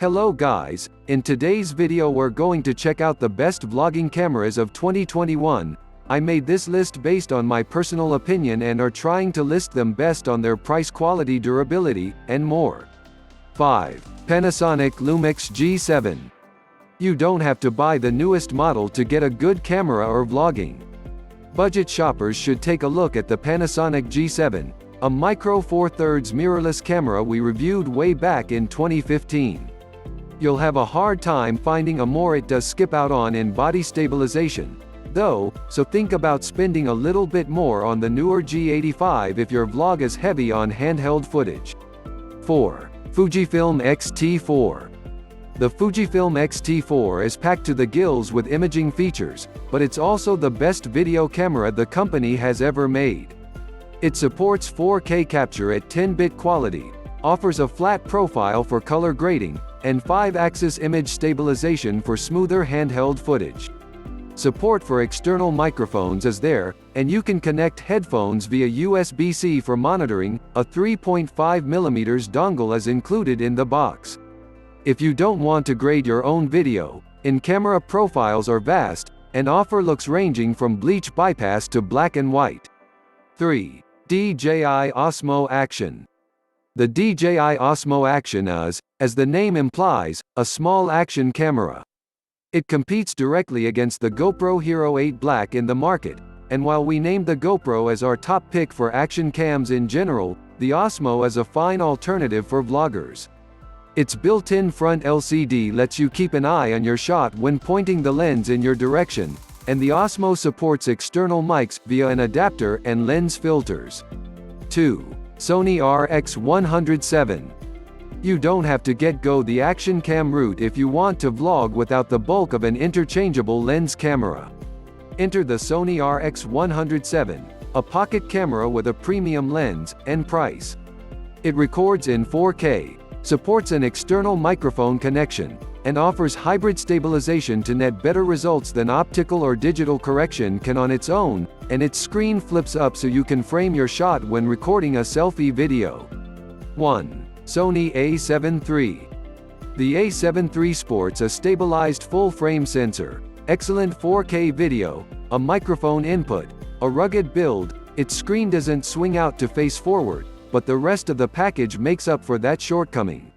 Hello guys, in today's video we're going to check out the best vlogging cameras of 2021. I made this list based on my personal opinion and are trying to list them best on their price, quality, durability, and more. 5. Panasonic Lumix G7. You don't have to buy the newest model to get a good camera or vlogging. Budget shoppers should take a look at the Panasonic G7, a micro four thirds mirrorless camera we reviewed way back in 2015. You'll have a hard time finding a more it does skip out on in body stabilization, though, so think about spending a little bit more on the newer G85 if your vlog is heavy on handheld footage. 4. Fujifilm X-T4. The Fujifilm X-T4 is packed to the gills with imaging features, but it's also the best video camera the company has ever made. It supports 4K capture at 10-bit quality, offers a flat profile for color grading, and 5-axis image stabilization for smoother handheld footage. Support for external microphones is there, and you can connect headphones via USB-C for monitoring. A 3.5mm dongle is included in the box. If you don't want to grade your own video, in-camera profiles are vast, and offer looks ranging from bleach bypass to black and white. 3. DJI Osmo Action. The DJI Osmo Action is, as the name implies, a small action camera. It competes directly against the GoPro Hero 8 Black in the market, and while we named the GoPro as our top pick for action cams in general, the Osmo is a fine alternative for vloggers. Its built-in front LCD lets you keep an eye on your shot when pointing the lens in your direction, and the Osmo supports external mics via an adapter and lens filters. 2. Sony RX100 VII. You don't have to go the action cam route if you want to vlog without the bulk of an interchangeable lens camera. Enter the Sony RX100 VII, a pocket camera with a premium lens, and price. It records in 4K, supports an external microphone connection, and offers hybrid stabilization to net better results than optical or digital correction can on its own, and its screen flips up so you can frame your shot when recording a selfie video. 1. Sony A73. The A73 sports a stabilized full-frame sensor, excellent 4K video, a microphone input, a rugged build. Its screen doesn't swing out to face forward, but the rest of the package makes up for that shortcoming.